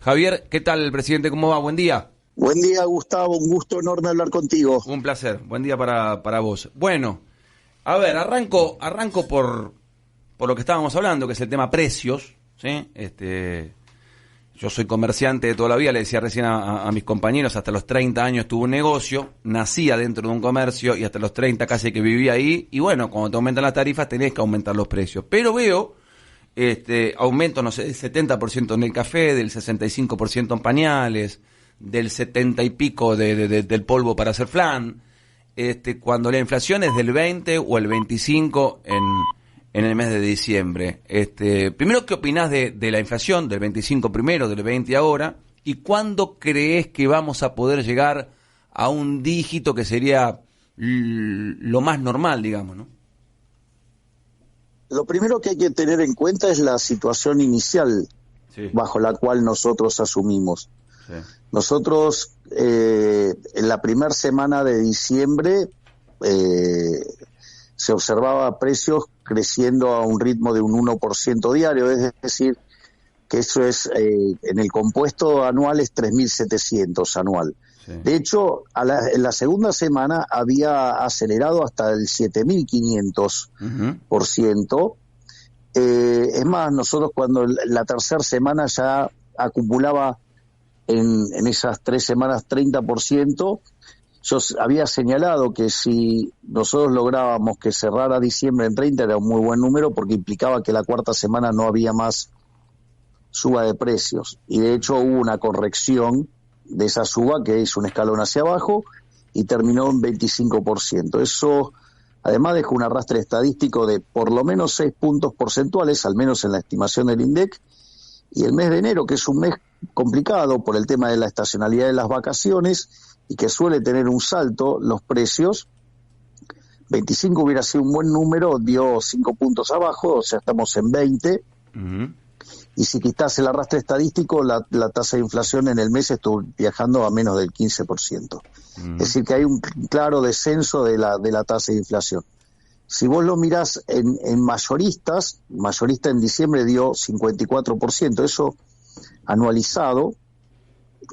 Javier, ¿qué tal, presidente? ¿Cómo va? Buen día. Buen día, Gustavo. Un gusto enorme hablar contigo. Un placer. Buen día para vos. Bueno, a ver, arranco por lo que estábamos hablando, que es el tema precios, ¿sí? Yo soy comerciante de toda la vida, le decía recién a mis compañeros, hasta los 30 años tuve un negocio, nacía dentro de un comercio y hasta los 30 casi que vivía ahí, y bueno, cuando te aumentan las tarifas tenés que aumentar los precios. Pero veo aumento, no sé, del 70% en el café, del 65% en pañales, del 70 y pico del polvo para hacer flan, cuando la inflación es del 20 o el 25 en el mes de diciembre. Primero, ¿qué opinás de la inflación, del 25 primero, del 20 ahora? ¿Y cuándo crees que vamos a poder llegar a un dígito que sería lo más normal, digamos, ¿no? Lo primero que hay que tener en cuenta es la situación inicial bajo la cual nosotros asumimos. Sí. Nosotros, en la primera semana de diciembre, se observaba precios creciendo a un ritmo de un 1% diario, es decir, que eso es, en el compuesto anual es 3.700 anual. Sí. De hecho, en la segunda semana había acelerado hasta el 7.500%. Es más, nosotros cuando la tercera semana ya acumulaba en esas 3 semanas 30%, yo había señalado que si nosotros lográbamos que cerrara diciembre en 30 era un muy buen número porque implicaba que la cuarta semana no había más suba de precios. Y de hecho hubo una corrección de esa suba que hizo un escalón hacia abajo y terminó en 25%. Eso además dejó un arrastre estadístico de por lo menos 6 puntos porcentuales, al menos en la estimación del INDEC, y el mes de enero, que es un mes complicado por el tema de la estacionalidad de las vacaciones y que suele tener un salto los precios, 25 hubiera sido un buen número, dio 5 puntos abajo, o sea, estamos en 20, y si quitas el arrastre estadístico, la tasa de inflación en el mes estuvo viajando a menos del 15%. Es decir, que hay un claro descenso de la tasa de inflación. Si vos lo mirás en mayorista en diciembre dio 54%, eso anualizado,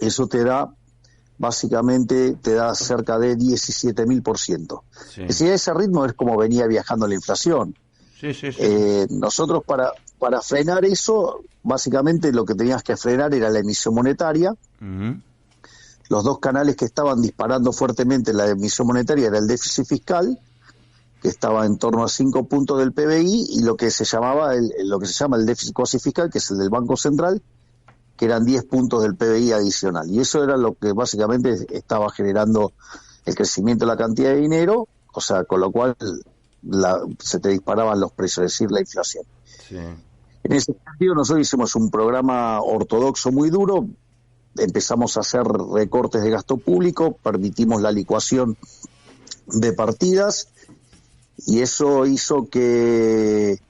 eso te da, básicamente, te da cerca de 17.000%. Sí. Es decir, a ese ritmo es como venía viajando la inflación. Sí. Nosotros para frenar eso, básicamente lo que tenías que frenar era la emisión monetaria. Los dos canales que estaban disparando fuertemente la emisión monetaria era el déficit fiscal, que estaba en torno a 5 puntos del PBI, y lo que se llama el déficit cuasi fiscal, que es el del Banco Central, que eran 10 puntos del PBI adicional. Y eso era lo que básicamente estaba generando el crecimiento de la cantidad de dinero, o sea, con lo cual se te disparaban los precios, es decir, la inflación. Sí. En ese sentido, nosotros hicimos un programa ortodoxo muy duro, empezamos a hacer recortes de gasto público, permitimos la licuación de partidas, y eso hizo que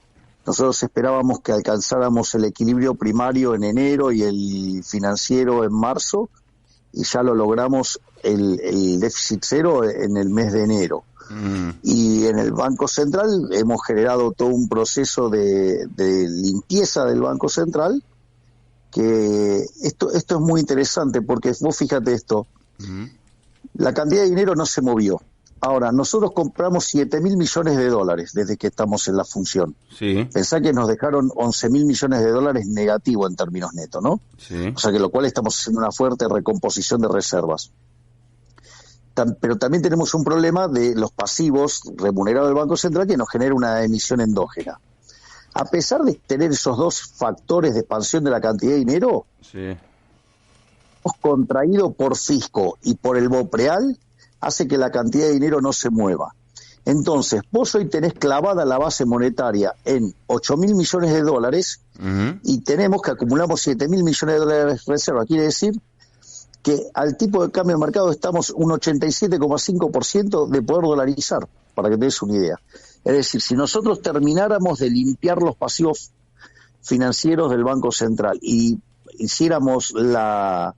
nosotros esperábamos que alcanzáramos el equilibrio primario en enero y el financiero en marzo, y ya lo logramos el déficit cero en el mes de enero. Y en el Banco Central hemos generado todo un proceso de limpieza del Banco Central, que esto es muy interesante porque vos fíjate esto, la cantidad de dinero no se movió. Ahora, nosotros compramos 7.000 millones de dólares desde que estamos en la función. Sí. Pensá que nos dejaron 11.000 millones de dólares negativo en términos netos, ¿no? Sí. O sea, que lo cual estamos haciendo una fuerte recomposición de reservas. Pero también tenemos un problema de los pasivos remunerados del Banco Central que nos genera una emisión endógena. A pesar de tener esos dos factores de expansión de la cantidad de dinero, hemos contraído por fisco y por el BOPREAL, hace que la cantidad de dinero no se mueva. Entonces, vos hoy tenés clavada la base monetaria en 8.000 millones de dólares y tenemos que acumulamos 7.000 millones de dólares de reserva. Quiere decir que al tipo de cambio de mercado estamos un 87,5% de poder dolarizar, para que te des una idea. Es decir, si nosotros termináramos de limpiar los pasivos financieros del Banco Central y hiciéramos la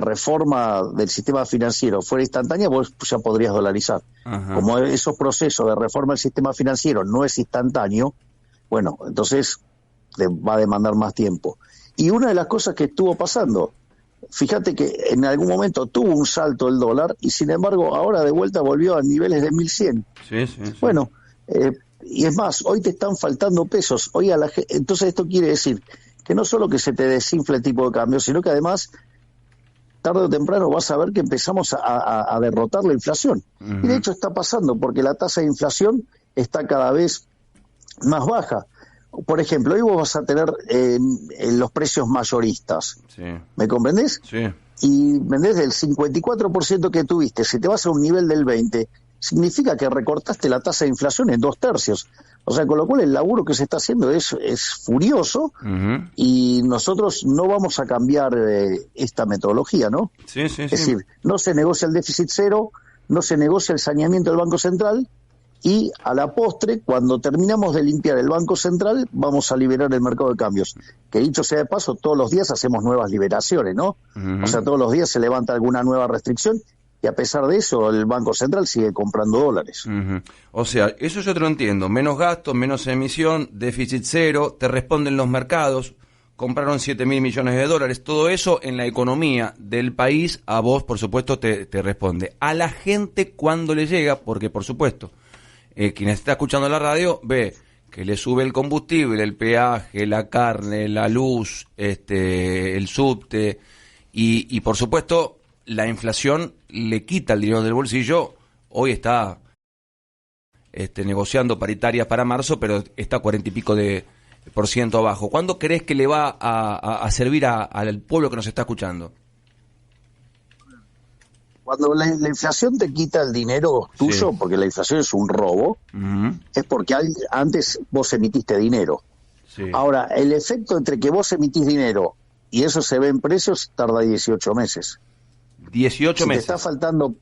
reforma del sistema financiero fuera instantánea, vos ya podrías dolarizar. Ajá. Como esos procesos de reforma del sistema financiero no es instantáneo, bueno, entonces te va a demandar más tiempo. Y una de las cosas que estuvo pasando, fíjate que en algún momento tuvo un salto el dólar y sin embargo ahora de vuelta volvió a niveles de 1100. Sí, sí, sí. Bueno, y es más, hoy te están faltando pesos. Hoy entonces esto quiere decir que no solo que se te desinfla el tipo de cambio, sino que además tarde o temprano vas a ver que empezamos a derrotar la inflación. Y de hecho está pasando porque la tasa de inflación está cada vez más baja. Por ejemplo, hoy vos vas a tener los precios mayoristas. Sí. ¿Me comprendés? Sí. Y vendés del 54% que tuviste, si te vas a un nivel del 20%, significa que recortaste la tasa de inflación en 2/3. O sea, con lo cual el laburo que se está haciendo es furioso y nosotros no vamos a cambiar esta metodología, ¿no? Sí, sí, es sí. decir, no se negocia el déficit cero, no se negocia el saneamiento del Banco Central y a la postre, cuando terminamos de limpiar el Banco Central, vamos a liberar el mercado de cambios. Que dicho sea de paso, todos los días hacemos nuevas liberaciones, ¿no? O sea, todos los días se levanta alguna nueva restricción y a pesar de eso el Banco Central sigue comprando dólares. O sea, eso yo te lo entiendo, menos gastos, menos emisión, déficit cero, te responden los mercados, compraron 7.000 millones de dólares, todo eso en la economía del país, a vos por supuesto te responde. A la gente cuando le llega, porque por supuesto, quien está escuchando la radio ve que le sube el combustible, el peaje, la carne, la luz, el subte y por supuesto la inflación le quita el dinero del bolsillo. Hoy está negociando paritarias para marzo, pero está 40 y pico de % abajo. ¿Cuándo crees que le va a servir al pueblo que nos está escuchando? Cuando la inflación te quita el dinero tuyo, sí, porque la inflación es un robo, es porque antes vos emitiste dinero. Sí. Ahora, el efecto entre que vos emitís dinero y eso se ve en precios tarda 18 meses. 18 meses. Si te está faltando,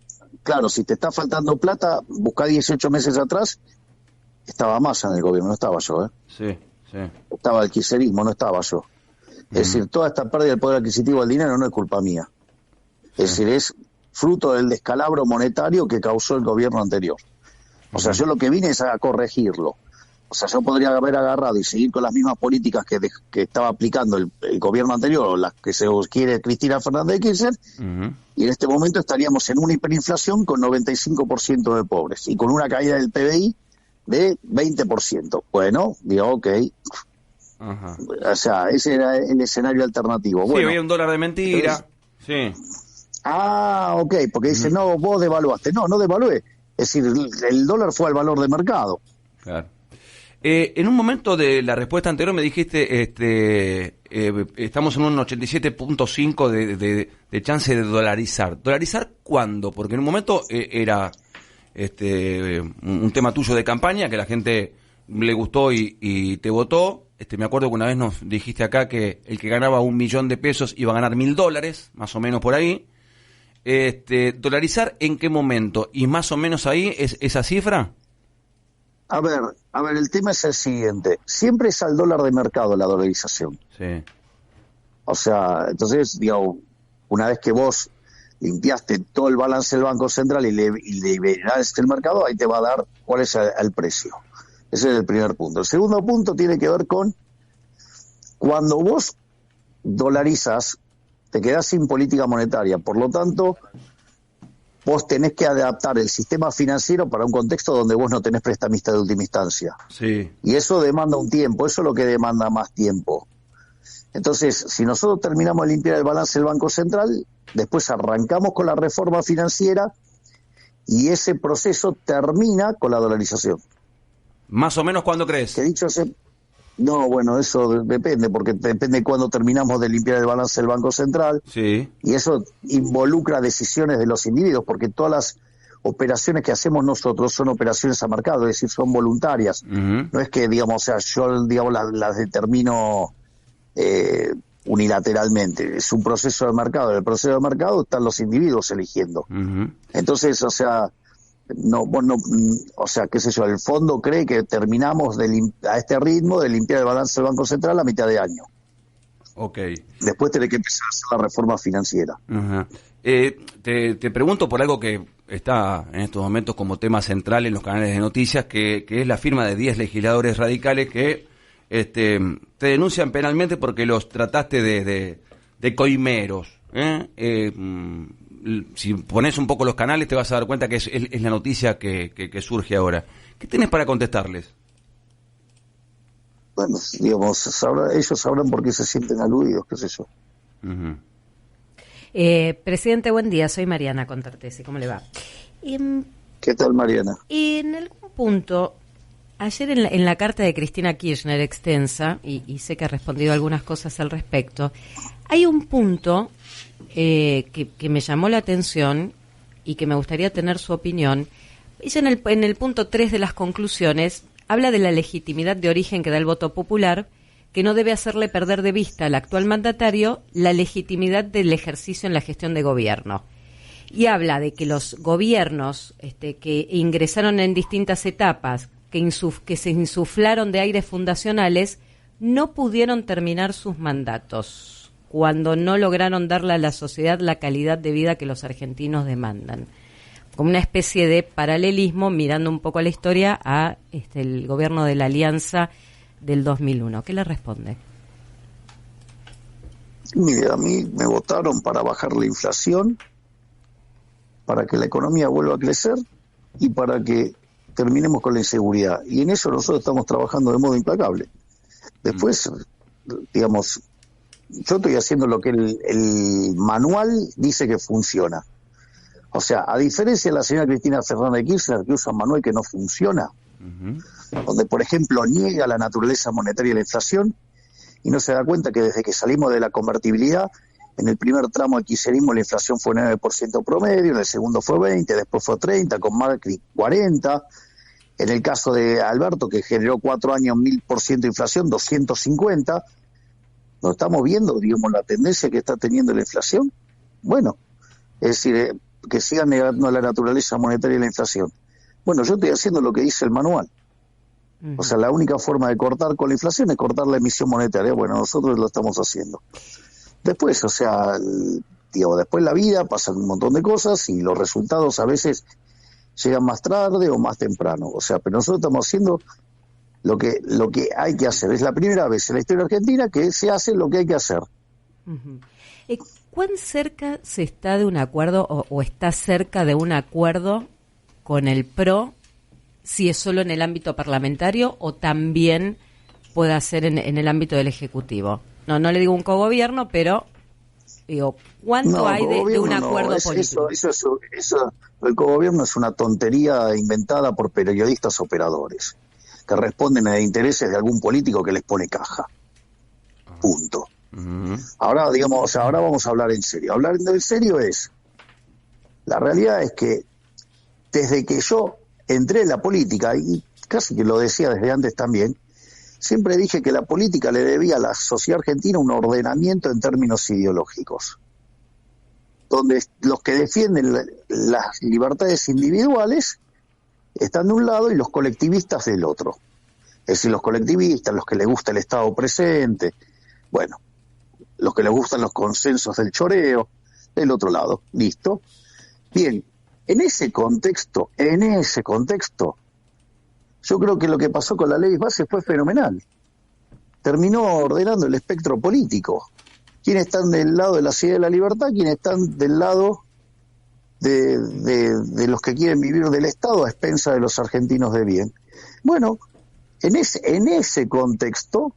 claro, si te está faltando plata, buscá 18 meses atrás, estaba Massa en el gobierno, no estaba yo, Sí, sí. Estaba el kirchnerismo, no estaba yo. Es decir, toda esta pérdida del poder adquisitivo del dinero no es culpa mía. Es decir, es fruto del descalabro monetario que causó el gobierno anterior. O sea, yo lo que vine es a corregirlo. O sea, yo podría haber agarrado y seguir con las mismas políticas que estaba aplicando el gobierno anterior, o las que se quiere Cristina Fernández de Kirchner, y en este momento estaríamos en una hiperinflación con 95% de pobres y con una caída del PBI de 20%. Bueno, digo, ok. O sea, ese era el escenario alternativo. Sí, bueno, había un dólar de mentira. Sí. Ah, ok, porque dice, no, vos devaluaste. No, no devalué. Es decir, el dólar fue al valor de mercado. Claro. En un momento de la respuesta anterior me dijiste, estamos en un 87.5 de chance de dolarizar. ¿Dolarizar cuándo? Porque en un momento era un tema tuyo de campaña, que la gente le gustó y te votó. Me acuerdo que una vez nos dijiste acá que el que ganaba $1.000.000 de pesos iba a ganar $1.000, más o menos por ahí. ¿Dolarizar en qué momento? ¿Y más o menos ahí es esa cifra? A ver, el tema es el siguiente. Siempre es al dólar de mercado la dolarización. Sí. O sea, entonces, digamos, una vez que vos limpiaste todo el balance del Banco Central y liberaste el mercado, ahí te va a dar cuál es el precio. Ese es el primer punto. El segundo punto tiene que ver con cuando vos dolarizas, te quedás sin política monetaria. Por lo tanto, vos tenés que adaptar el sistema financiero para un contexto donde vos no tenés prestamista de última instancia. Sí. Y eso demanda un tiempo, eso es lo que demanda más tiempo. Entonces, si nosotros terminamos de limpiar el balance del Banco Central, después arrancamos con la reforma financiera y ese proceso termina con la dolarización. ¿Más o menos cuándo crees? Que dicho sea, no, bueno, eso depende, porque depende de cuándo terminamos de limpiar el balance del Banco Central. Sí. Y eso involucra decisiones de los individuos, porque todas las operaciones que hacemos nosotros son operaciones a mercado, es decir, son voluntarias. No es que, digamos, o sea, yo, digamos, las determino unilateralmente. Es un proceso de mercado. En el proceso de mercado están los individuos eligiendo. Entonces, o sea, o sea, qué sé yo, el fondo cree que terminamos a este ritmo de limpiar el balance del Banco Central a mitad de año. Ok. Después tiene que empezar a hacer la reforma financiera. Te pregunto por algo que está en estos momentos como tema central en los canales de noticias, que es la firma de 10 legisladores radicales que te denuncian penalmente porque los trataste de coimeros. Si pones un poco los canales te vas a dar cuenta que es la noticia que surge ahora. ¿Qué tenés para contestarles? Bueno, digamos, ellos sabrán por qué se sienten aludidos, qué sé yo. Uh-huh. Presidente, buen día, soy Mariana Contartesi, ¿cómo le va? ¿Qué tal, Mariana? En algún punto, ayer en la carta de Cristina Kirchner extensa, y sé que ha respondido algunas cosas al respecto, hay un punto que me llamó la atención y que me gustaría tener su opinión. Ella en el punto 3 de las conclusiones habla de la legitimidad de origen que da el voto popular, que no debe hacerle perder de vista al actual mandatario la legitimidad del ejercicio en la gestión de gobierno. Y habla de que los gobiernos que ingresaron en distintas etapas, que se insuflaron de aires fundacionales, no pudieron terminar sus mandatos, cuando no lograron darle a la sociedad la calidad de vida que los argentinos demandan. Como una especie de paralelismo, mirando un poco a la historia, a el gobierno de la Alianza del 2001. ¿Qué le responde? Mire, a mí me votaron para bajar la inflación, para que la economía vuelva a crecer y para que terminemos con la inseguridad. Y en eso nosotros estamos trabajando de modo implacable. Después, digamos, yo estoy haciendo lo que el manual dice que funciona. O sea, a diferencia de la señora Cristina Fernández de Kirchner, que usa un manual que no funciona, donde, por ejemplo, niega la naturaleza monetaria de la inflación y no se da cuenta que desde que salimos de la convertibilidad, en el primer tramo del kirchnerismo la inflación fue 9% promedio, en el segundo fue 20%, después fue 30%, con Macri 40%. En el caso de Alberto, que generó 4 años 1000% de inflación, 250%. ¿No estamos viendo, digamos, la tendencia que está teniendo la inflación? Bueno, es decir, que sigan negando la naturaleza monetaria de la inflación. Bueno, yo estoy haciendo lo que dice el manual. O sea, la única forma de cortar con la inflación es cortar la emisión monetaria. Bueno, nosotros lo estamos haciendo. Después, o sea, digo, después la vida pasan un montón de cosas y los resultados a veces llegan más tarde o más temprano. O sea, pero nosotros estamos haciendo lo que hay que hacer. Es la primera vez en la historia argentina que se hace lo que hay que hacer. ¿Cuán cerca se está de un acuerdo o está cerca de un acuerdo con el PRO, si es solo en el ámbito parlamentario o también puede ser en el ámbito del Ejecutivo? No le digo un cogobierno, pero digo, ¿cuánto hay de un acuerdo político? Eso, el cogobierno es una tontería inventada por periodistas operadores que responden a intereses de algún político que les pone caja. Punto. Ahora, digamos, ahora vamos a hablar en serio. Hablar en serio la realidad es que desde que yo entré en la política, y casi que lo decía desde antes también, siempre dije que la política le debía a la sociedad argentina un ordenamiento en términos ideológicos, donde los que defienden las libertades individuales están de un lado y los colectivistas del otro. Es decir, los colectivistas, los que les gusta el Estado presente, bueno, los que les gustan los consensos del choreo, del otro lado, listo. Bien, en ese contexto, yo creo que lo que pasó con la ley base fue fenomenal. Terminó ordenando el espectro político. ¿Quiénes están del lado de la ciudad de la libertad? ¿Quiénes están del lado de los que quieren vivir del Estado a expensas de los argentinos de bien? Bueno, en ese contexto,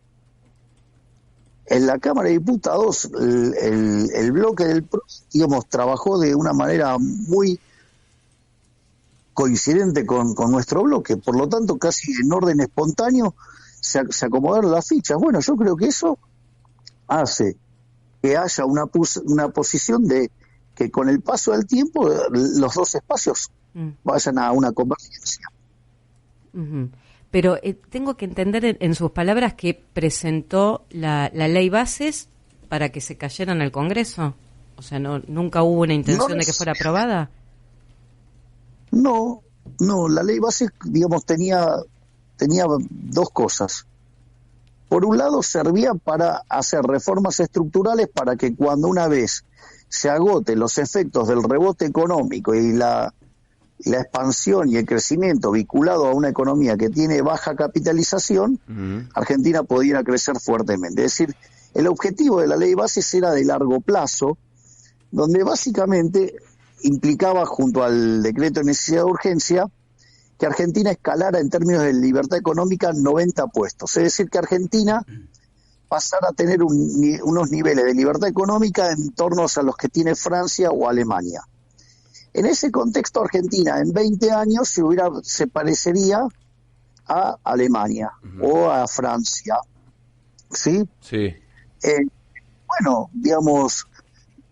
en la Cámara de Diputados, el bloque del PRO, digamos, trabajó de una manera muy coincidente con nuestro bloque. Por lo tanto, casi en orden espontáneo se acomodaron las fichas. Bueno, yo creo que eso hace que haya una posición de que con el paso del tiempo los dos espacios vayan a una convergencia. Pero tengo que entender en sus palabras que presentó la ley bases para que se cayera en el Congreso. O sea, nunca hubo una intención de que fuera aprobada. No, la ley bases, digamos, tenía dos cosas. Por un lado, servía para hacer reformas estructurales para que cuando una vez se agoten los efectos del rebote económico y la la expansión y el crecimiento vinculado a una economía que tiene baja capitalización, Argentina pudiera crecer fuertemente. Es decir, el objetivo de la ley bases era de largo plazo, donde básicamente implicaba, junto al decreto de necesidad de urgencia, que Argentina escalara en términos de libertad económica 90 puestos. Es decir, que Argentina pasara a tener unos niveles de libertad económica en torno a los que tiene Francia o Alemania. En ese contexto, Argentina en 20 años se parecería a Alemania o a Francia. ¿Sí? Sí. Bueno, digamos,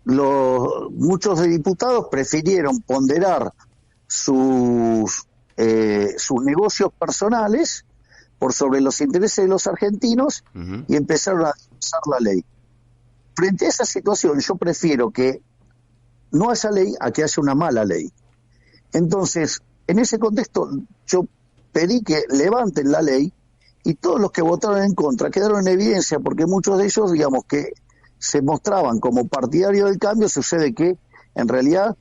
muchos de diputados prefirieron ponderar sus negocios personales por sobre los intereses de los argentinos y empezaron a usar la ley. Frente a esa situación, yo prefiero que no haya ley a que haya una mala ley. Entonces, en ese contexto, yo pedí que levanten la ley y todos los que votaron en contra quedaron en evidencia, porque muchos de ellos, digamos, que se mostraban como partidarios del cambio. Sucede que, en realidad,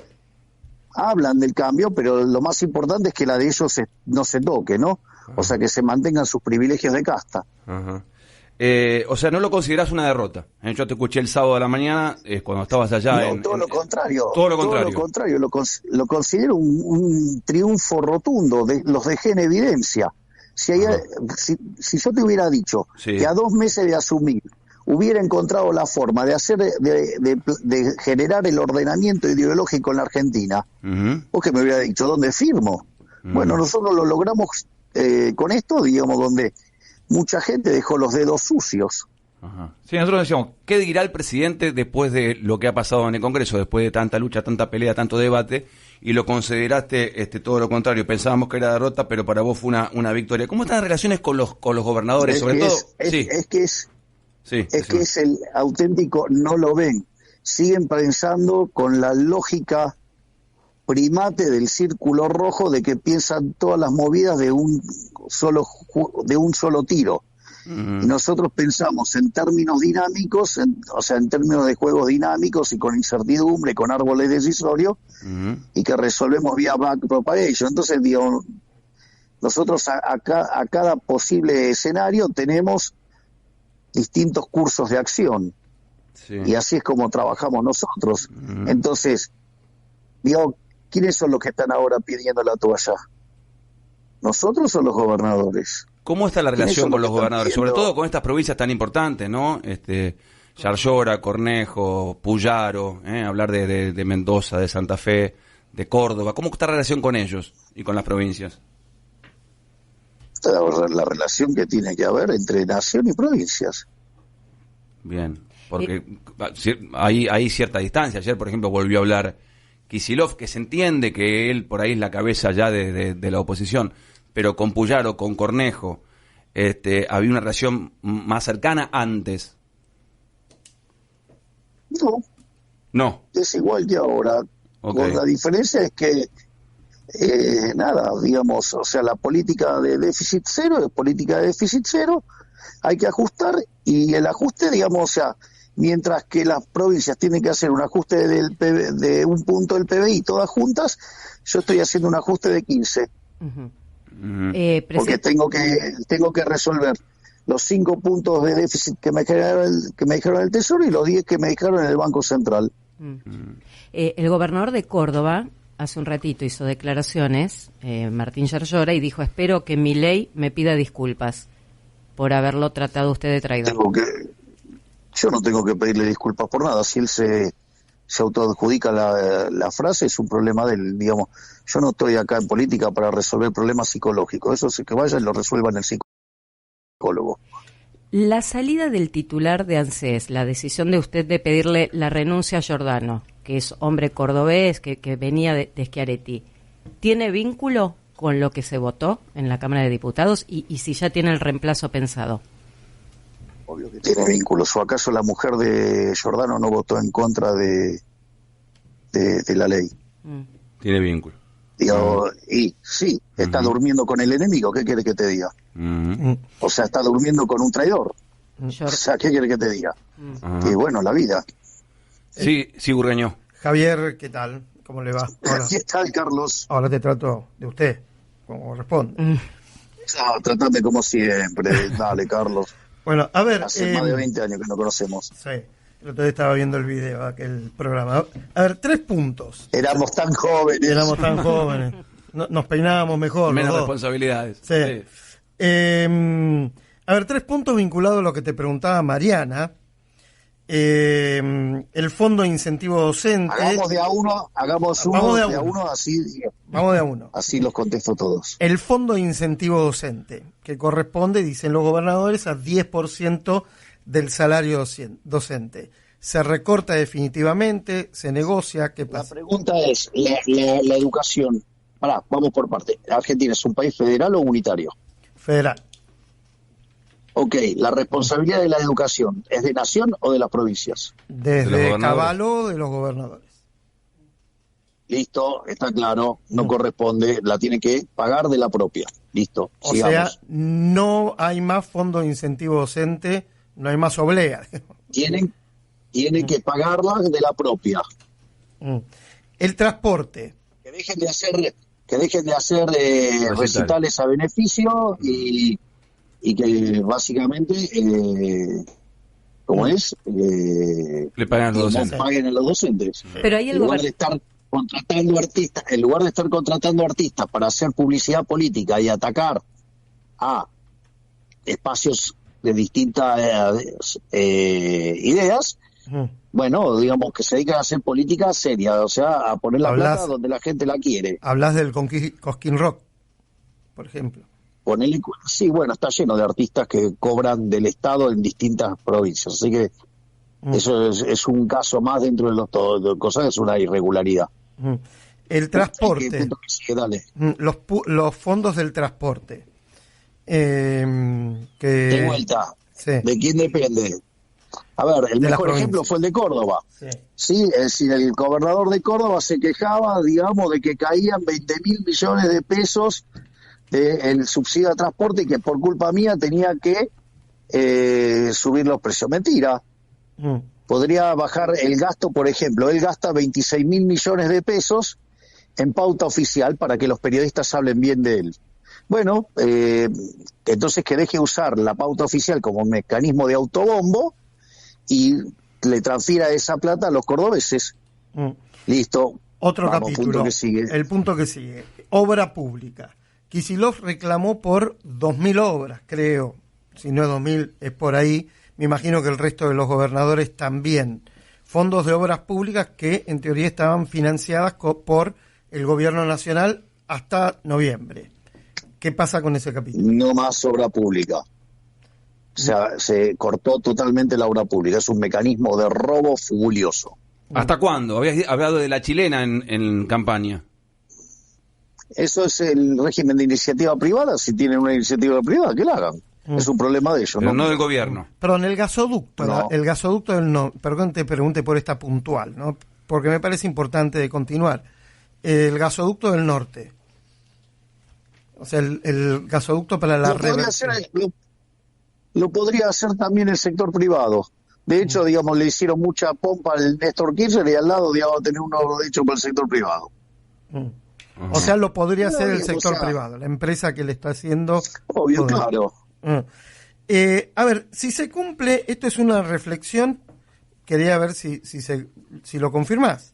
hablan del cambio, pero lo más importante es que la de ellos no se toque, ¿no? O sea, que se mantengan sus privilegios de casta. Ajá. O sea, no lo considerás una derrota. Yo te escuché el sábado a la mañana, cuando estabas allá. No, todo lo contrario. Todo lo contrario. Todo lo contrario. Lo considero un triunfo rotundo. Los dejé en evidencia. Si yo te hubiera dicho que a 2 meses de asumir hubiera encontrado la forma de hacer de generar el ordenamiento ideológico en la Argentina, vos que me hubiera dicho, ¿dónde firmo? Bueno, nosotros lo logramos con esto, digamos, donde mucha gente dejó los dedos sucios. Ajá. Sí, nosotros decíamos, ¿qué dirá el presidente después de lo que ha pasado en el Congreso, después de tanta lucha, tanta pelea, tanto debate, y lo consideraste todo lo contrario? Pensábamos que era derrota, pero para vos fue una victoria. ¿Cómo están las relaciones con los gobernadores, sobre todo? Es que es el auténtico, no lo ven. Siguen pensando con la lógica primate del círculo rojo, de que piensan todas las movidas de un solo tiro. Y nosotros pensamos en términos dinámicos, o sea, en términos de juegos dinámicos y con incertidumbre, con árboles decisorios, y que resolvemos vía backpropagation. Entonces, digo, nosotros a cada posible escenario tenemos distintos cursos de acción. Sí. Y así es como trabajamos nosotros. Entonces, digo, ¿quiénes son los que están ahora pidiendo la toalla? ¿Nosotros o los gobernadores? ¿Cómo está la relación con los gobernadores? Sobre todo con estas provincias tan importantes, ¿no? Yarlora, Cornejo, Puyaro, hablar de Mendoza, de Santa Fe, de Córdoba. ¿Cómo está la relación con ellos y con las provincias? La relación que tiene que haber entre nación y provincias. Bien, porque hay cierta distancia. Ayer, por ejemplo, volvió a hablar Kicillof, que se entiende que él por ahí es la cabeza ya de la oposición, pero con Puyaro, con Cornejo, había una relación más cercana antes. No. Es igual que ahora. Okay. La diferencia es que digamos, o sea, la política de déficit cero es política de déficit cero, hay que ajustar, y el ajuste, digamos, o sea, mientras que las provincias tienen que hacer un ajuste de un punto del PBI todas juntas, yo estoy haciendo un ajuste de 15. Porque tengo que resolver los 5 puntos de déficit que me dijeron el Tesoro y los 10 que me dijeron en el Banco Central. El gobernador de Córdoba hace un ratito hizo declaraciones, Martín Yarlora, y dijo: espero que Milei me pida disculpas por haberlo tratado usted de traidor. Yo no tengo que pedirle disculpas por nada. Si él se autoadjudica la frase, es un problema de él, digamos. Yo no estoy acá en política para resolver problemas psicológicos. Eso sí, que vaya y lo resuelvan el psicólogo. La salida del titular de ANSES, la decisión de usted de pedirle la renuncia a Giordano, que es hombre cordobés, que venía de Schiaretti, ¿tiene vínculo con lo que se votó en la Cámara de Diputados y si ya tiene el reemplazo pensado? Obvio que tiene vínculos. ¿O acaso la mujer de Giordano no votó en contra de la ley? Tiene vínculo. Digo, y sí, está durmiendo con el enemigo. ¿Qué quiere que te diga? O sea, está durmiendo con un traidor. O sea, ¿qué quiere que te diga? Y bueno, la vida. Sí, Burgueño. Javier, ¿qué tal? ¿Cómo le va? Hola. ¿Qué tal, Carlos? Ahora te trato de usted, como corresponde. No, tratame como siempre. Dale, Carlos. Bueno, a ver... Hace más de 20 años que nos conocemos. Sí, el otro día estaba viendo el video, aquel programa. A ver, 3 puntos. Éramos tan jóvenes. Éramos tan jóvenes. Nos peinábamos mejor. Menos los dos. responsabilidades. Sí. A ver, 3 puntos vinculados a lo que te preguntaba Mariana. El fondo de incentivo docente. Hagamos de a uno, Vamos de a uno, así. Vamos de a uno. Así los contesto todos. El fondo de incentivo docente, que corresponde, dicen los gobernadores, a 10% del salario docente. Se recorta definitivamente, se negocia. ¿Qué La pasa? pregunta es, la educación. Vamos por parte. ¿Argentina es un país federal o unitario? Federal. Ok, la responsabilidad de la educación, ¿es de nación o de las provincias? Desde gobernadores. Caballo de los gobernadores. Listo, está claro, no corresponde, la tiene que pagar de la propia. Listo, O sigamos. sea, no hay más fondo de incentivo docente, no hay más oblea. Tienen que pagarla de la propia. El transporte. Que dejen de hacer recitales a beneficio y que básicamente, ¿cómo es? Le pagan a los docentes. Paguen a los docentes. Pero ahí el En lugar gobierno... de estar contratando artistas para hacer publicidad política y atacar a espacios de distintas ideas, bueno, digamos que se dedican a hacer política seria, o sea, a poner la plata donde la gente la quiere. Hablas del Cosquín Rock, por ejemplo. Sí, bueno, está lleno de artistas que cobran del Estado en distintas provincias, así que eso es un caso más dentro de de cosas, es una irregularidad. El transporte. ¿Qué punto que sigue? Dale. Los fondos del transporte. De vuelta, Sí. ¿de quién depende? A ver, el De la mejor ejemplo provincia. fue el de Córdoba. Sí. Sí, es decir, el gobernador de Córdoba se quejaba, digamos, de que caían 20.000 millones de pesos del subsidio de transporte y que por culpa mía tenía que subir los precios. Mentira. Podría bajar el gasto, por ejemplo, él gasta 26.000 millones de pesos en pauta oficial para que los periodistas hablen bien de él. Bueno, entonces que deje usar la pauta oficial como mecanismo de autobombo y le transfiera esa plata a los cordobeses. Listo. Otro Vamos, capítulo. punto que sigue. El punto que sigue. Obra pública. Kicillof reclamó por 2.000 obras, creo. Si no es 2.000, es por ahí. Me imagino que el resto de los gobernadores también. Fondos de obras públicas que en teoría estaban financiadas por el gobierno nacional hasta noviembre. ¿Qué pasa con ese capítulo? No más obra pública. O sea, se cortó totalmente la obra pública. Es un mecanismo de robo furioso. ¿Hasta cuándo? Habías hablado de la chilena en campaña. Eso es el régimen de iniciativa privada. Si tienen una iniciativa privada, que la hagan. Es un problema de ellos, Pero ¿no? no del gobierno. Perdón, el gasoducto. No. El gasoducto del no. Perdón, te pregunte por esta puntual, ¿no? Porque me parece importante de continuar. El gasoducto del norte. O sea, el gasoducto para la reversión. Lo podría hacer también el sector privado. De hecho, digamos, le hicieron mucha pompa al Néstor Kirchner y al lado, digamos, tener uno hecho para el sector privado. O sea, lo podría hacer el o sector sea, privado, la empresa que le está haciendo. Obvio, podría. claro. A ver, si se cumple, esto es una reflexión, quería ver si lo confirmás.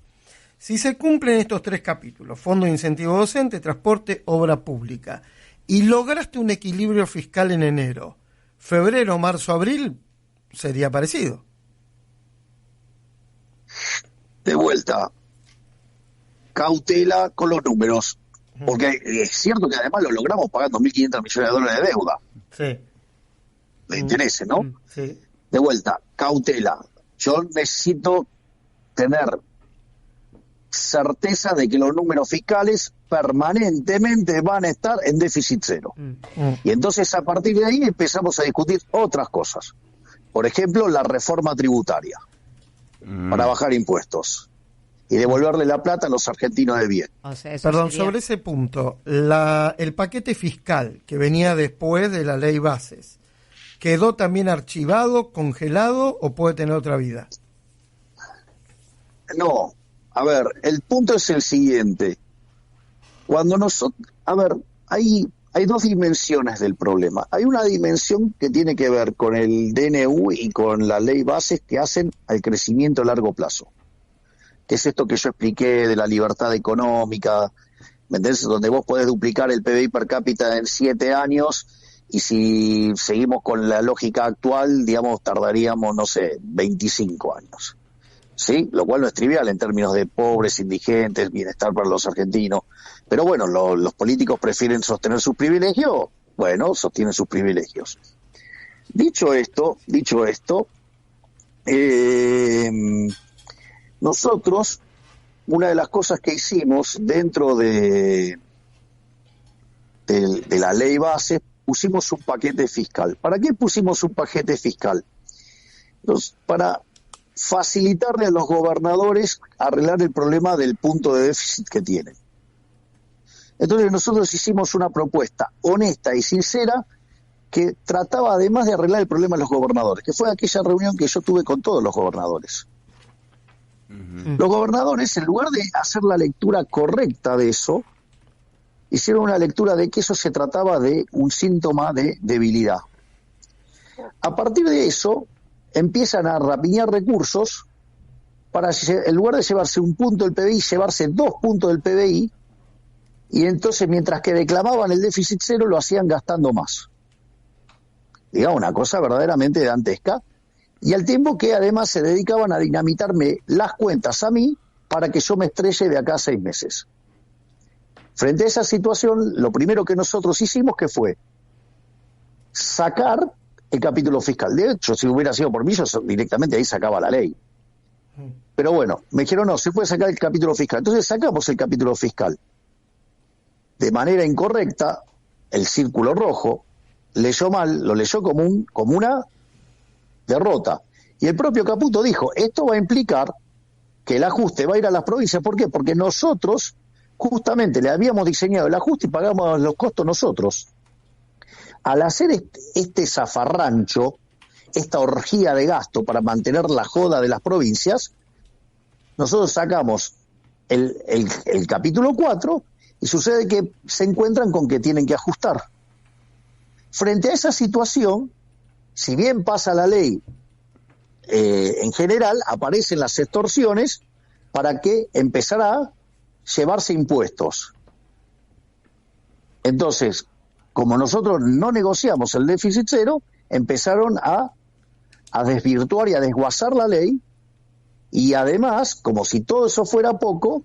Si se cumplen estos 3 capítulos, fondo de incentivo docente, transporte, obra pública, y lograste un equilibrio fiscal en enero, febrero, marzo, abril, sería parecido. De vuelta, cautela con los números, porque es cierto que además lo logramos pagando 1.500 millones de dólares de deuda, Sí. de intereses, ¿no? Sí. De vuelta, cautela. Yo necesito tener certeza de que los números fiscales permanentemente van a estar en déficit cero. Y entonces a partir de ahí empezamos a discutir otras cosas. Por ejemplo, la reforma tributaria para bajar impuestos y devolverle la plata a los argentinos de bien. O sea, eso Perdón, sería- sobre ese punto, el paquete fiscal que venía después de la ley bases, ¿quedó también archivado, congelado o puede tener otra vida? No, A ver, el punto es el siguiente. Cuando nosotros, a ver, hay dos dimensiones del problema. Hay una dimensión que tiene que ver con el DNU y con la ley bases que hacen al crecimiento a largo plazo. Que es esto que yo expliqué de la libertad económica, ¿me entendés? Donde vos podés duplicar el PBI per cápita en 7 años y si seguimos con la lógica actual, digamos, tardaríamos, no sé, 25 años. ¿Sí? Lo cual no es trivial en términos de pobres, indigentes, bienestar para los argentinos. Pero bueno, los políticos prefieren sostener sus privilegios, bueno, sostienen sus privilegios. Dicho esto, nosotros, una de las cosas que hicimos dentro de la ley base, pusimos un paquete fiscal. ¿Para qué pusimos un paquete fiscal? Para facilitarle a los gobernadores arreglar el problema del punto de déficit que tienen. Entonces nosotros hicimos una propuesta honesta y sincera que trataba además de arreglar el problema de los gobernadores, que fue aquella reunión que yo tuve con todos los gobernadores. Uh-huh. Los gobernadores, en lugar de hacer la lectura correcta de eso, hicieron una lectura de que eso se trataba de un síntoma de debilidad. A partir de eso, empiezan a rapiñar recursos para, en lugar de llevarse un punto del PBI, llevarse 2 puntos del PBI, y entonces mientras que declamaban el déficit cero, lo hacían gastando más. Digamos, una cosa verdaderamente dantesca, y al tiempo que además se dedicaban a dinamitarme las cuentas a mí para que yo me estrelle de acá a 6 meses. Frente a esa situación, lo primero que nosotros hicimos que fue sacar el capítulo fiscal. De hecho, si hubiera sido por mí, yo directamente ahí sacaba la ley. Pero bueno, me dijeron, no, se puede sacar el capítulo fiscal. Entonces sacamos el capítulo fiscal. De manera incorrecta, el círculo rojo leyó mal, lo leyó como una derrota. Y el propio Caputo dijo, esto va a implicar que el ajuste va a ir a las provincias. ¿Por qué? Porque nosotros justamente le habíamos diseñado el ajuste y pagamos los costos nosotros. Al hacer este zafarrancho, esta orgía de gasto para mantener la joda de las provincias, nosotros sacamos el capítulo 4 y sucede que se encuentran con que tienen que ajustar. Frente a esa situación, si bien pasa la ley en general, aparecen las extorsiones para que empezara a llevarse impuestos. Entonces, como nosotros no negociamos el déficit cero, empezaron a desvirtuar y a desguazar la ley, y además, como si todo eso fuera poco,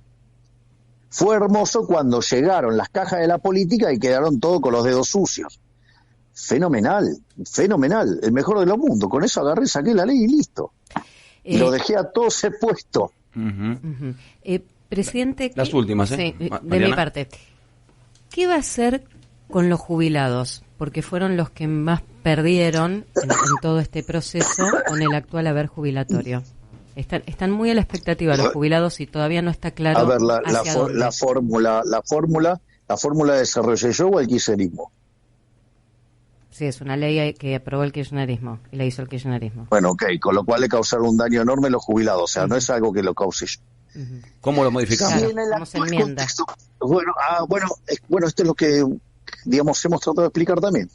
fue hermoso cuando llegaron las cajas de la política y quedaron todos con los dedos sucios. Fenomenal, el mejor de los mundos. Con eso agarré, saqué la ley y listo. Y lo dejé a todos expuesto. Presidente, las últimas, sí, de mi parte. ¿Qué va a hacer con los jubilados? Porque fueron los que más perdieron en todo este proceso con el actual haber jubilatorio. Están muy a la expectativa los jubilados y todavía no está claro. A ver, la fórmula desarrollé yo o el kirchnerismo. Sí, es una ley que aprobó el kirchnerismo y la hizo el kirchnerismo. Bueno, ok, con lo cual le causaron un daño enorme a los jubilados, o sea, no es algo que lo cause yo. ¿Cómo lo modificamos? Claro, ¿cómo se enmienda? Bueno, esto es lo que, digamos, hemos tratado de explicar también.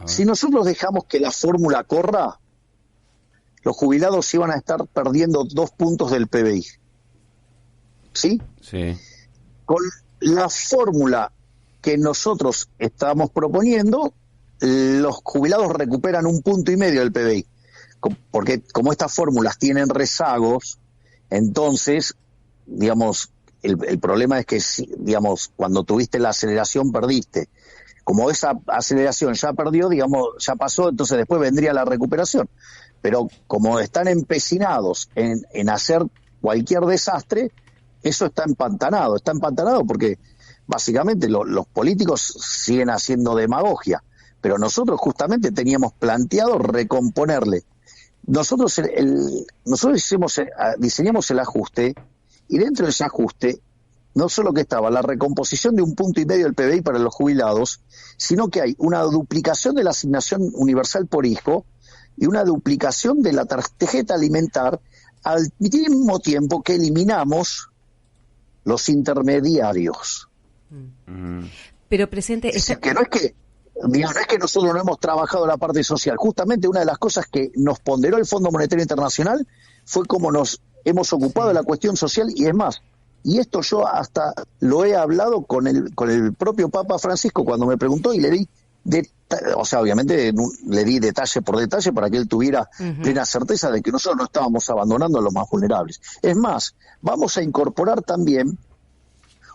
Si nosotros dejamos que la fórmula corra, los jubilados iban a estar perdiendo 2 puntos del PBI. ¿Sí? Sí. Con la fórmula que nosotros estamos proponiendo, los jubilados recuperan 1,5 puntos del PBI. Porque como estas fórmulas tienen rezagos, entonces, digamos, el problema es que, digamos, cuando tuviste la aceleración perdiste. Como esa aceleración ya perdió, digamos, ya pasó, entonces después vendría la recuperación. Pero como están empecinados en hacer cualquier desastre, eso está empantanado porque básicamente los políticos siguen haciendo demagogia, pero nosotros justamente teníamos planteado recomponerle. Nosotros diseñamos el ajuste, y dentro de ese ajuste no solo que estaba la recomposición de 1,5 puntos del PBI para los jubilados, sino que hay una duplicación de la asignación universal por hijo y una duplicación de la tarjeta alimentar al mismo tiempo que eliminamos los intermediarios. Pero, presidente... Es decir, que no es que, digamos, no es que nosotros no hemos trabajado la parte social. Justamente una de las cosas que nos ponderó el Fondo Monetario Internacional fue cómo nos hemos ocupado de la cuestión social, y es más, y esto yo hasta lo he hablado con el propio Papa Francisco cuando me preguntó, y le di o sea, obviamente le di detalle por detalle para que él tuviera plena certeza de que nosotros no estábamos abandonando a los más vulnerables. Es más, vamos a incorporar también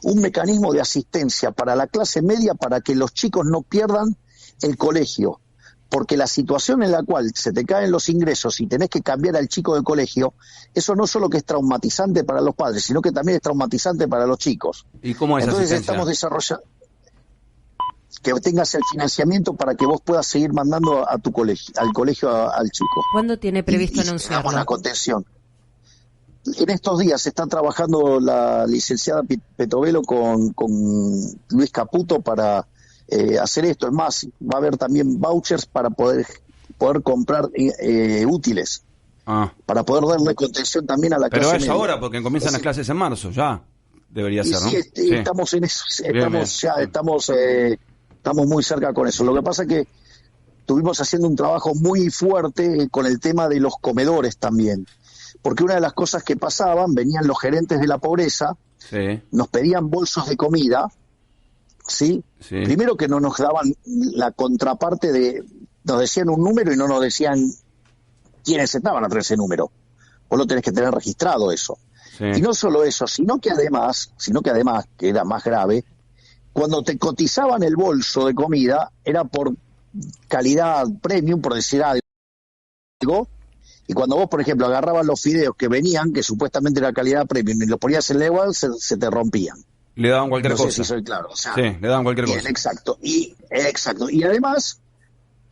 un mecanismo de asistencia para la clase media para que los chicos no pierdan el colegio, porque la situación en la cual se te caen los ingresos y tenés que cambiar al chico de colegio, eso no solo que es traumatizante para los padres, sino que también es traumatizante para los chicos. ¿Y cómo es Entonces asistencia? estamos desarrollando que tengas el financiamiento para que vos puedas seguir mandando a tu colegio, al colegio al chico. ¿Cuándo tiene previsto y anunciarlo? la contención. En estos días está trabajando la licenciada Petovelo con Luis Caputo para hacer esto. Es más, va a haber también vouchers para poder comprar útiles, para poder darle contención también a la clase media. Pero es ahora, porque comienzan las clases en marzo, ya debería ser, ¿no? Sí, estamos en eso, estamos muy cerca con eso. Lo que pasa es que estuvimos haciendo un trabajo muy fuerte con el tema de los comedores también, porque una de las cosas que pasaban, venían los gerentes de la pobreza, nos pedían bolsos de comida, ¿sí? Primero que no nos daban la contraparte nos decían un número y no nos decían quiénes estaban atrás de ese número. Vos lo tenés que tener registrado eso. Y no solo eso, sino que además, que era más grave, cuando te cotizaban el bolso de comida, era por calidad premium, por decir algo, y cuando vos, por ejemplo, agarrabas los fideos que venían, que supuestamente era calidad premium, y los ponías en la igual, se te rompían. Le daban cualquier cosa. No sé si soy claro. O sea, sí, le daban cualquier cosa. Exacto. Y además,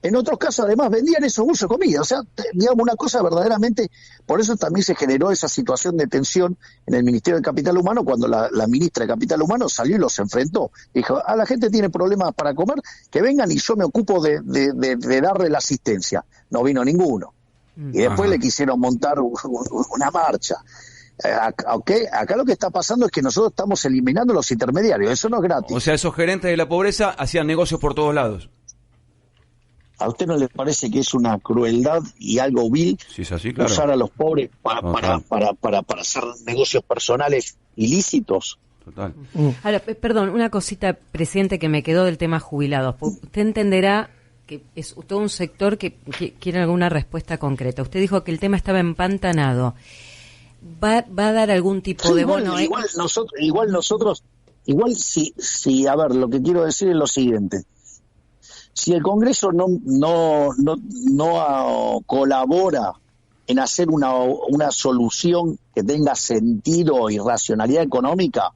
en otros casos, además, vendían esos bolsos de comida. O sea, digamos, una cosa verdaderamente... Por eso también se generó esa situación de tensión en el Ministerio de Capital Humano, cuando la ministra de Capital Humano salió y los enfrentó. Dijo, la gente tiene problemas para comer, que vengan y yo me ocupo de darle la asistencia. No vino ninguno. Y después le quisieron montar una marcha. Acá lo que está pasando es que nosotros estamos eliminando los intermediarios. Eso no es gratis. O sea, esos gerentes de la pobreza hacían negocios por todos lados. ¿A usted no le parece que es una crueldad y algo vil usar a los pobres para hacer negocios personales ilícitos? Total. Ahora, perdón, una cosita, presidente, que me quedó del tema jubilados. Usted entenderá que es todo un sector que quiere alguna respuesta concreta. Usted dijo que el tema estaba empantanado. ¿Va a dar algún tipo de bono? Igual nosotros, a ver, lo que quiero decir es lo siguiente. Si el Congreso no colabora en hacer una solución que tenga sentido y racionalidad económica,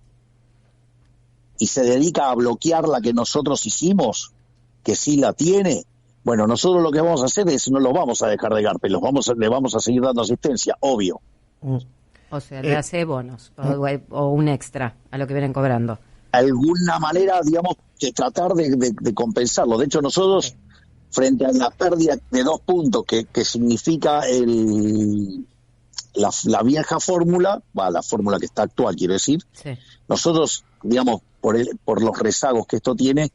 y se dedica a bloquear la que nosotros hicimos, que sí la tiene, bueno, nosotros lo que vamos a hacer es no los vamos a dejar de garpe, le vamos a seguir dando asistencia, obvio. O sea, le hace bonos o un extra a lo que vienen cobrando. Alguna manera, digamos, de tratar de compensarlo. De hecho, nosotros, frente a la pérdida de 2 puntos que significa la vieja fórmula, la fórmula que está actual, quiero decir, nosotros, digamos, por los rezagos que esto tiene,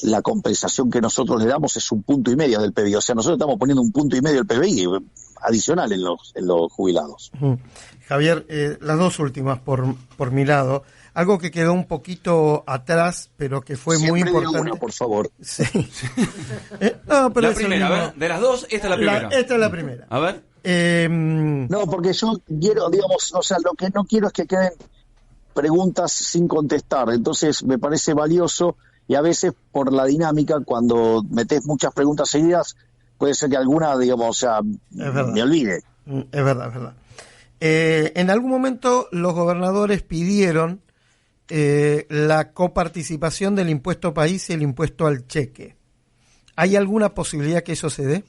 la compensación que nosotros le damos es 1,5 puntos del PBI. O sea, nosotros estamos poniendo 1,5 puntos del PBI adicional en los jubilados. Javier, las dos últimas por mi lado. Algo que quedó un poquito atrás, pero que fue siempre muy importante. Una, por favor. Sí. No, pero la primera, a ver, de las dos, esta es la primera. Esta es la primera. A ver. No, porque yo quiero, digamos, o sea, lo que no quiero es que queden preguntas sin contestar. Entonces me parece valioso, y a veces por la dinámica, cuando metes muchas preguntas seguidas, puede ser que alguna, digamos, o sea, me olvide. Es verdad. En algún momento los gobernadores pidieron la coparticipación del impuesto país y el impuesto al cheque. ¿Hay alguna posibilidad que eso se dé?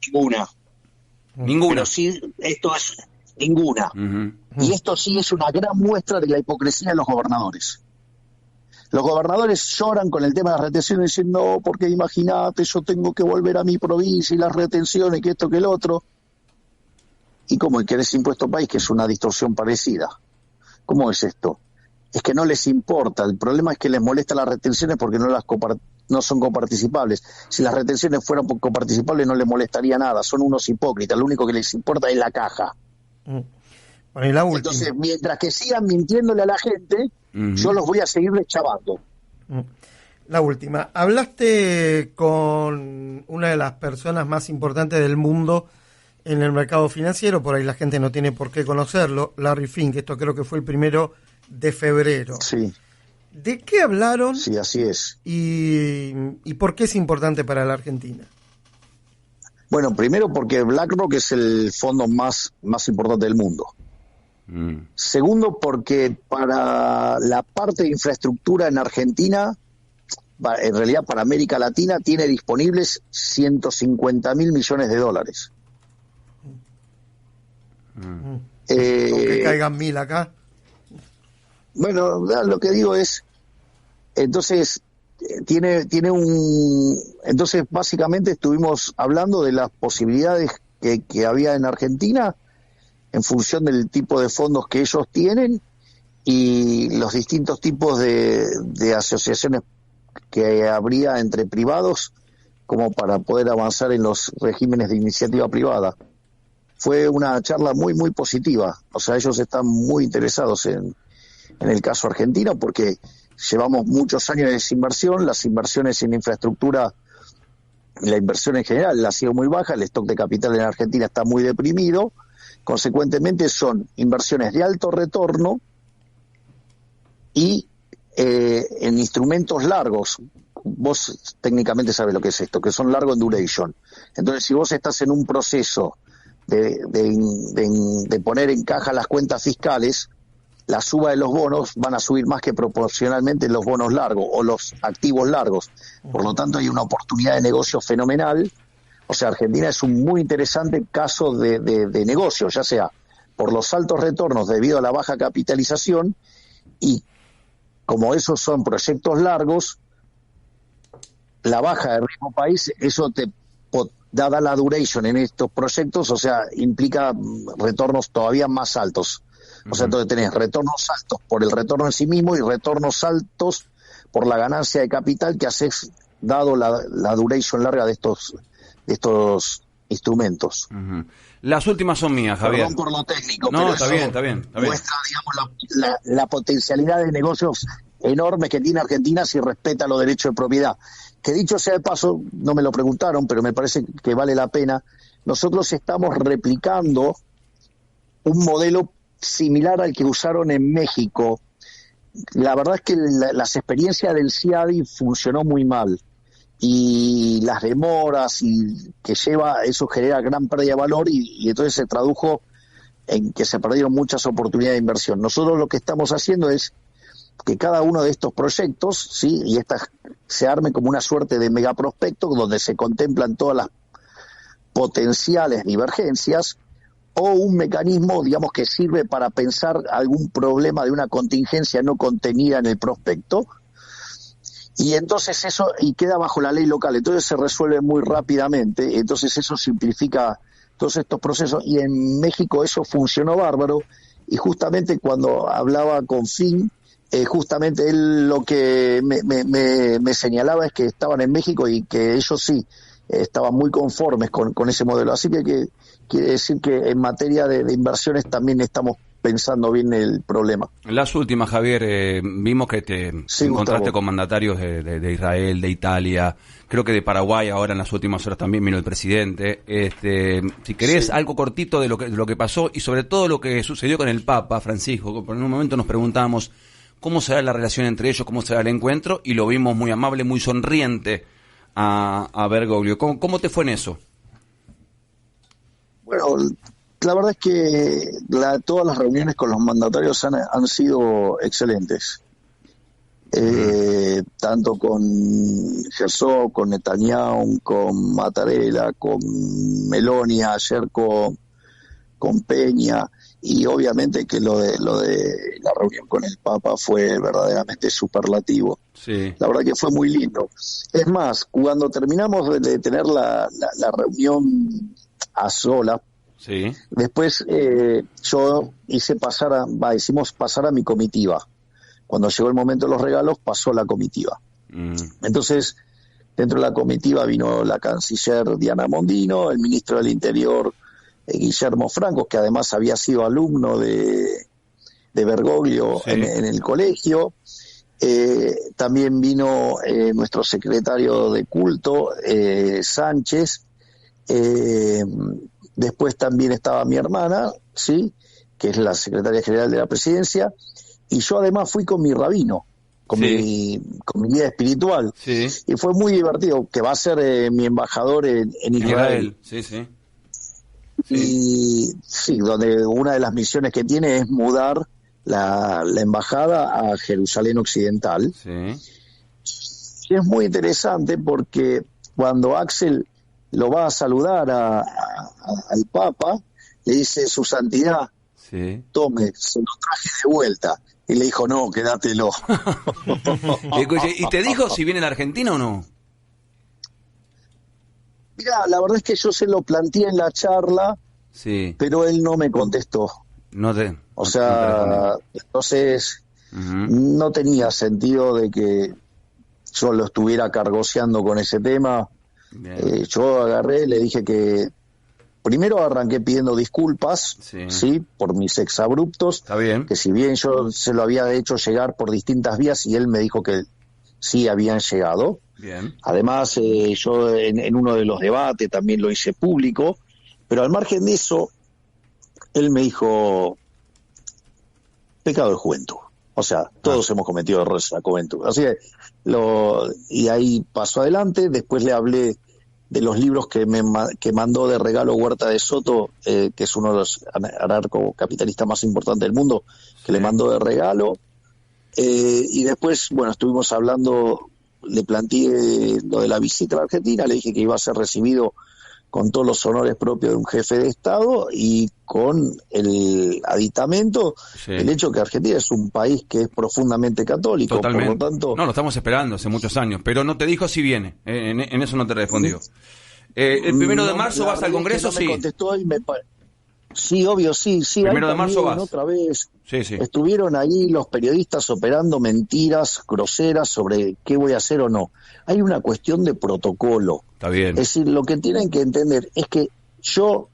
Ninguna. Pero sí, esto es ninguna. Y esto sí es una gran muestra de la hipocresía de los gobernadores. Los gobernadores lloran con el tema de las retenciones diciendo, no, porque imagínate, yo tengo que volver a mi provincia y las retenciones, que esto, que el otro. ¿Y cómo querés impuesto país, que es una distorsión parecida? ¿Cómo es esto? Es que no les importa. El problema es que les molesta las retenciones porque no son coparticipables. Si las retenciones fueran coparticipables no les molestaría nada. Son unos hipócritas. Lo único que les importa es la caja. Bueno, y la última. Entonces, mientras que sigan mintiéndole a la gente, yo los voy a seguir deschavando. La última. Hablaste con una de las personas más importantes del mundo en el mercado financiero, por ahí la gente no tiene por qué conocerlo, Larry Fink, esto creo que fue el 1 de febrero. Sí. ¿De qué hablaron? Sí, así es. ¿Y por qué es importante para la Argentina? Bueno, primero porque BlackRock es el fondo más importante del mundo. Segundo, porque para la parte de infraestructura en Argentina, en realidad para América Latina, tiene disponibles 150.000 millones de dólares. Aunque caigan 1.000 acá. Bueno, lo que digo es, entonces entonces básicamente estuvimos hablando de las posibilidades que había en Argentina en función del tipo de fondos que ellos tienen y los distintos tipos de asociaciones que habría entre privados como para poder avanzar en los regímenes de iniciativa privada. Fue una charla muy, muy positiva. O sea, ellos están muy interesados en el caso argentino porque llevamos muchos años de desinversión, las inversiones en infraestructura, la inversión en general ha sido muy baja, el stock de capital en Argentina está muy deprimido, consecuentemente son inversiones de alto retorno y en instrumentos largos. Vos técnicamente sabés lo que es esto, que son largo en duration. Entonces, si vos estás en un proceso de poner en caja las cuentas fiscales, la suba de los bonos van a subir más que proporcionalmente los bonos largos o los activos largos. Por lo tanto, hay una oportunidad de negocio fenomenal. O sea, Argentina es un muy interesante caso de negocio, ya sea por los altos retornos debido a la baja capitalización y como esos son proyectos largos, la baja de riesgo país, eso dada la duration en estos proyectos, o sea, implica retornos todavía más altos. O sea, entonces tenés retornos altos por el retorno en sí mismo y retornos altos por la ganancia de capital que haces dado la duration larga de estos instrumentos. Las últimas son mías, Javier. Perdón por lo técnico, no, pero está bien. muestra, digamos, la potencialidad de negocios enormes que tiene Argentina si respeta los derechos de propiedad. Que dicho sea de paso, no me lo preguntaron, pero me parece que vale la pena. Nosotros estamos replicando un modelo similar al que usaron en México. La verdad es que las experiencias del CIADI funcionó muy mal y las demoras y que lleva, eso genera gran pérdida de valor y entonces se tradujo en que se perdieron muchas oportunidades de inversión. Nosotros lo que estamos haciendo es que cada uno de estos proyectos, ¿sí? Y se arme como una suerte de megaprospecto donde se contemplan todas las potenciales divergencias o un mecanismo, digamos, que sirve para pensar algún problema de una contingencia no contenida en el prospecto y entonces eso y queda bajo la ley local, entonces se resuelve muy rápidamente, entonces eso simplifica todos estos procesos y en México eso funcionó bárbaro y justamente cuando hablaba con Finn, justamente él lo que me señalaba es que estaban en México y que ellos sí estaban muy conformes con ese modelo. Así que quiere decir que en materia de inversiones también estamos pensando bien el problema. Las últimas, Javier, vimos que te encontraste Gustavo, con mandatarios de Israel, de Italia, creo que de Paraguay ahora en las últimas horas también vino el presidente. Si querés algo cortito de lo que pasó y sobre todo lo que sucedió con el Papa Francisco, porque en un momento nos preguntábamos cómo será la relación entre ellos, cómo será el encuentro, y lo vimos muy amable, muy sonriente a Bergoglio. ¿Cómo te fue en eso? Bueno, la verdad es que todas las reuniones con los mandatarios han sido excelentes. Tanto con Herzog, con Netanyahu, con Mattarella, con Meloni, ayer con Peña, y obviamente que lo de la reunión con el Papa fue verdaderamente superlativo. Sí. La verdad que fue muy lindo. Es más, cuando terminamos de tener la reunión a solas, Sí. Después yo hicimos pasar a mi comitiva. Cuando llegó el momento de los regalos, pasó la comitiva. Entonces, dentro de la comitiva vino la canciller Diana Mondino, el ministro del Interior Guillermo Franco, que además había sido alumno de Bergoglio sí. en el colegio. También vino nuestro secretario de culto, Sánchez. Después también estaba mi hermana, ¿sí?, que es la secretaria general de la presidencia, y yo además fui con mi rabino, con mi guía espiritual, sí. y fue muy divertido, que va a ser mi embajador en Israel. Sí, sí. Y sí, donde una de las misiones que tiene es mudar la embajada a Jerusalén Occidental. Sí. Y es muy interesante porque cuando Axel lo va a saludar al Papa, le dice: Su Santidad, sí. tome, se lo traje de vuelta. Y le dijo: no, quédatelo. ¿Y te dijo si viene a la Argentina o no? Mira, la verdad es que yo se lo planteé en la charla, sí. pero él no me contestó. Entonces no tenía sentido de que yo lo estuviera cargoseando con ese tema. Yo agarré, le dije que primero arranqué pidiendo disculpas, sí, por mis exabruptos. Está bien. Que si bien yo se lo había hecho llegar por distintas vías y él me dijo que sí habían llegado. Bien. Además, yo en uno de los debates también lo hice público, pero al margen de eso, él me dijo: pecado de juventud. O sea, todos hemos cometido errores en la juventud. Así que y ahí pasó adelante. Después le hablé de los libros que mandó de regalo Huerta de Soto, que es uno de los anarcocapitalistas más importantes del mundo, que le mandó de regalo. Y después, bueno, estuvimos hablando, le planteé lo de la visita a la Argentina, le dije que iba a ser recibido con todos los honores propios de un jefe de Estado y con el aditamento, el hecho que Argentina es un país que es profundamente católico. Totalmente. Por lo tanto... No, lo estamos esperando hace muchos años, pero no te dijo si viene, en eso no te respondió. El 1 de marzo vas al Congreso, no me contestó y sí, obvio, sí. 1 de marzo vas. Otra vez sí. Estuvieron ahí los periodistas operando mentiras groseras sobre qué voy a hacer o no. Hay una cuestión de protocolo. Está bien. Es decir, lo que tienen que entender es que yo,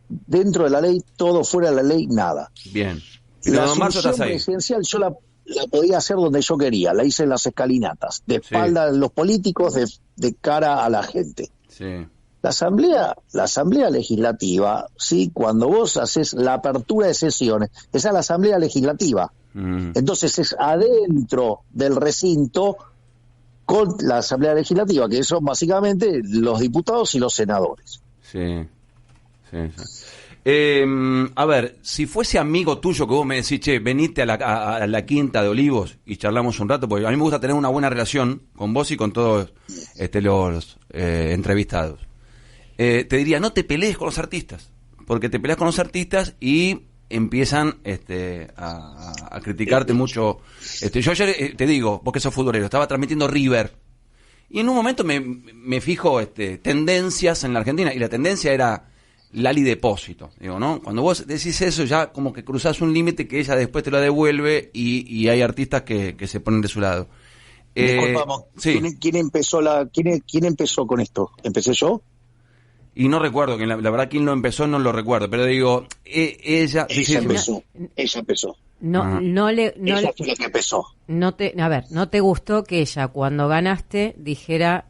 dentro de la ley, todo, fuera de la ley, nada. Bien. La asunción presidencial yo la podía hacer donde yo quería, la hice en las escalinatas, de espalda a los políticos, de cara a la gente. Sí. La asamblea legislativa, sí, cuando vos haces la apertura de sesiones, esa es la asamblea legislativa. Entonces es adentro del recinto con la asamblea legislativa, que son básicamente los diputados y los senadores. Sí. A ver, si fuese amigo tuyo que vos me decís: che, venite a la Quinta de Olivos y charlamos un rato, porque a mí me gusta tener una buena relación con vos y con todos los entrevistados. Te diría: no te pelees con los artistas, porque te peleas con los artistas y empiezan a criticarte mucho. Yo ayer, te digo, vos que sos futbolero, estaba transmitiendo River, y en un momento me fijo tendencias en la Argentina, y la tendencia era Lali Depósito, digo, ¿no? Cuando vos decís eso, ya como que cruzás un límite que ella después te lo devuelve, y hay artistas que se ponen de su lado. Disculpamos, sí. ¿Quién empezó con esto? ¿Empecé yo? Y no recuerdo, la verdad quién lo empezó no lo recuerdo, pero digo, ella empezó. Ella fue la que empezó. No te gustó que ella cuando ganaste dijera,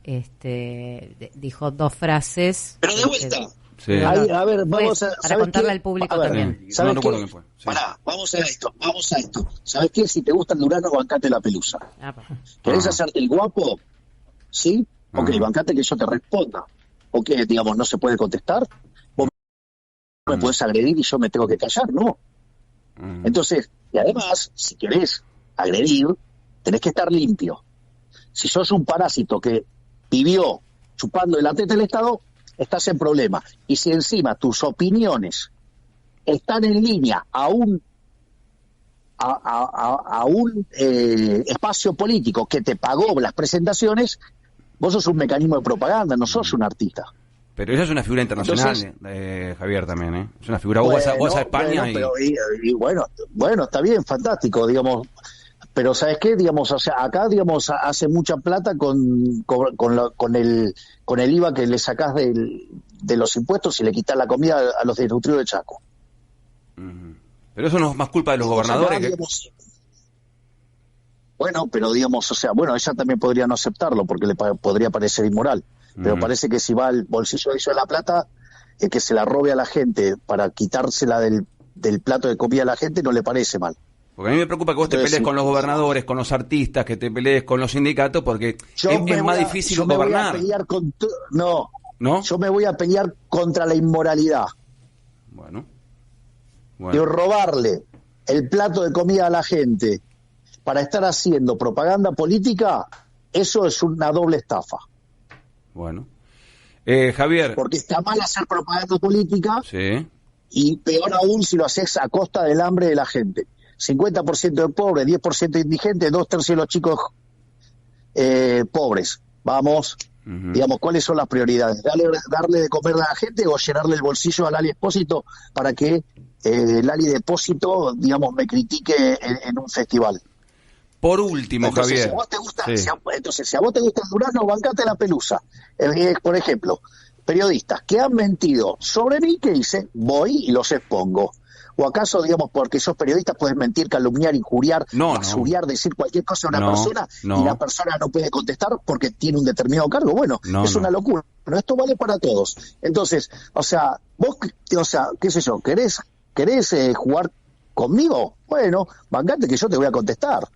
dijo dos frases. Pero de vuelta. Sí. Ahí, a ver, vamos a... Para contarle al público también. ¿Sabes no recuerdo quién fue. Sí. Pará, vamos a esto. ¿Sabes qué? Si te gusta el Durano, bancate la pelusa. ¿Querés hacerte el guapo? ¿Sí? Ok, bancate que yo te responda. ¿O qué, digamos, no se puede contestar? Vos me podés agredir y yo me tengo que callar, ¿no? Entonces, y además, si querés agredir, tenés que estar limpio. Si sos un parásito que vivió chupando la teta del Estado, estás en problema. Y si encima tus opiniones están en línea a un espacio político que te pagó las presentaciones, vos sos un mecanismo de propaganda, no sos un artista. Pero ella es una figura internacional, Entonces, Javier, también, ¿eh? Es una figura, vos vas a España bueno, pero, bueno, está bien, fantástico, digamos. Pero ¿sabes qué? Digamos, o sea, acá, digamos, hace mucha plata con el IVA que le sacás de los impuestos y le quitas la comida a los desnutridos de Chaco. Pero eso no es más culpa de los gobernadores. Acá, digamos, bueno, pero digamos, o sea, bueno, ella también podría no aceptarlo porque le podría parecer inmoral. Pero parece que si va al bolsillo de la plata, que se la robe a la gente para quitársela del plato de comida a la gente, no le parece mal. Porque a mí me preocupa que vos te pelees con los gobernadores, con los artistas, que te pelees con los sindicatos, porque es más difícil gobernar. Yo me voy a pelear contra la inmoralidad. Bueno. Y robarle el plato de comida a la gente para estar haciendo propaganda política, eso es una doble estafa. Bueno. Javier. Porque está mal hacer propaganda política, sí, y peor aún si lo haces a costa del hambre de la gente. 50% de pobres, 10% de indigentes, 2/3 de los chicos pobres. Vamos, digamos, ¿cuáles son las prioridades? ¿Darle de comer a la gente o llenarle el bolsillo a Lali Espósito para que Lali Depósito, digamos, me critique en un festival? Por último, entonces, Javier. Si a vos te gusta, si a vos te gusta el Durazno, bancate la pelusa. Por ejemplo, periodistas que han mentido sobre mí, ¿qué hice? Voy y los expongo. ¿O acaso, digamos, porque esos periodistas pueden mentir, calumniar, injuriar, basuriar, decir cualquier cosa a una persona y la persona no puede contestar porque tiene un determinado cargo? Bueno, es una locura. Pero esto vale para todos. Entonces, o sea, vos, qué sé yo, ¿querés jugar conmigo? Bueno, bancate que yo te voy a contestar.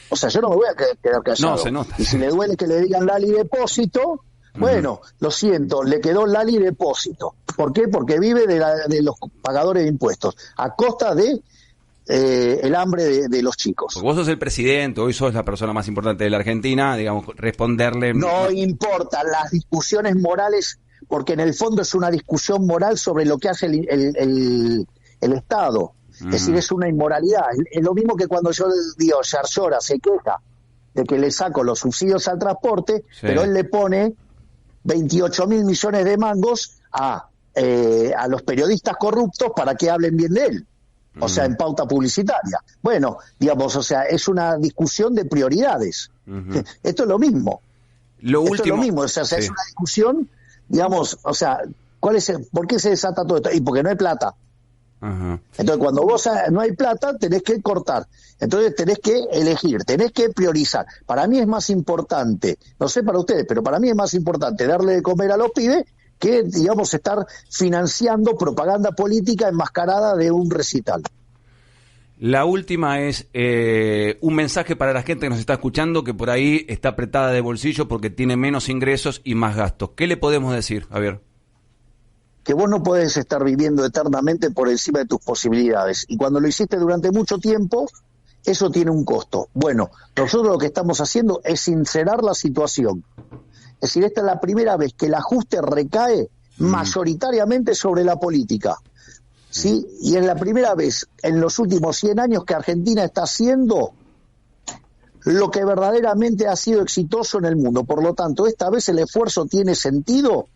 O sea, yo no me voy a quedar callado. No, se nota. Y si le duele que le digan Lali Depósito, bueno, lo siento, le quedó Lali Depósito. ¿Por qué? Porque vive de los pagadores de impuestos, a costa de el hambre de los chicos. Porque vos sos el presidente, hoy sos la persona más importante de la Argentina, digamos, responderle... No importan las discusiones morales, porque en el fondo es una discusión moral sobre lo que hace el Estado. Es decir, es una inmoralidad. Es lo mismo que cuando yo digo, Yarlora se queja de que le saco los subsidios al transporte, pero él le pone 28.000 millones de mangos a los periodistas corruptos para que hablen bien de él, o sea, en pauta publicitaria. Bueno, digamos, o sea, es una discusión de prioridades. Esto es lo mismo. Esto es lo mismo, o sea, es una discusión, digamos, o sea, ¿por qué se desata todo esto? Y porque no hay plata. Entonces, cuando vos no hay plata, tenés que cortar. Entonces, tenés que elegir, tenés que priorizar. Para mí es más importante, no sé para ustedes, pero para mí es más importante darle de comer a los pibes que, digamos, estar financiando propaganda política enmascarada de un recital. La última es un mensaje para la gente que nos está escuchando, que por ahí está apretada de bolsillo porque tiene menos ingresos y más gastos. ¿Qué le podemos decir, Javier? Que vos no podés estar viviendo eternamente por encima de tus posibilidades. Y cuando lo hiciste durante mucho tiempo, eso tiene un costo. Bueno, nosotros lo que estamos haciendo es sincerar la situación. Es decir, esta es la primera vez que el ajuste recae mayoritariamente sobre la política. ¿Sí? Y es la primera vez en los últimos 100 años que Argentina está haciendo lo que verdaderamente ha sido exitoso en el mundo. Por lo tanto, esta vez el esfuerzo tiene sentido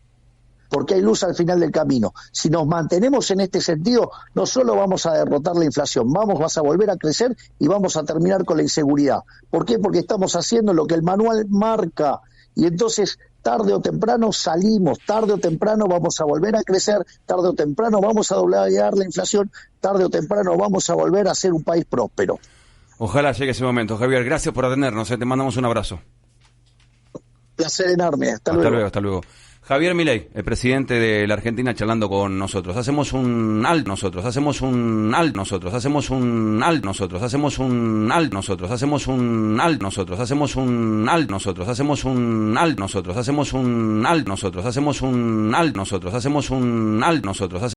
porque hay luz al final del camino. Si nos mantenemos en este sentido, no solo vamos a derrotar la inflación, vas a volver a crecer y vamos a terminar con la inseguridad. ¿Por qué? Porque estamos haciendo lo que el manual marca, y entonces tarde o temprano salimos, tarde o temprano vamos a volver a crecer, tarde o temprano vamos a doblegar la inflación, tarde o temprano vamos a volver a ser un país próspero. Ojalá llegue ese momento. Javier, gracias por atendernos, te mandamos un abrazo. Placer enorme, hasta luego. Hasta luego. Javier Milei, el presidente de la Argentina, charlando con nosotros. Hacemos un alt nosotros, hacemos un alt nosotros, hacemos un alt nosotros, hacemos un alt nosotros, hacemos un alt nosotros, hacemos un alt nosotros, hacemos un alt nosotros, hacemos un alt nosotros, hacemos un alt nosotros, hacemos un alt nosotros.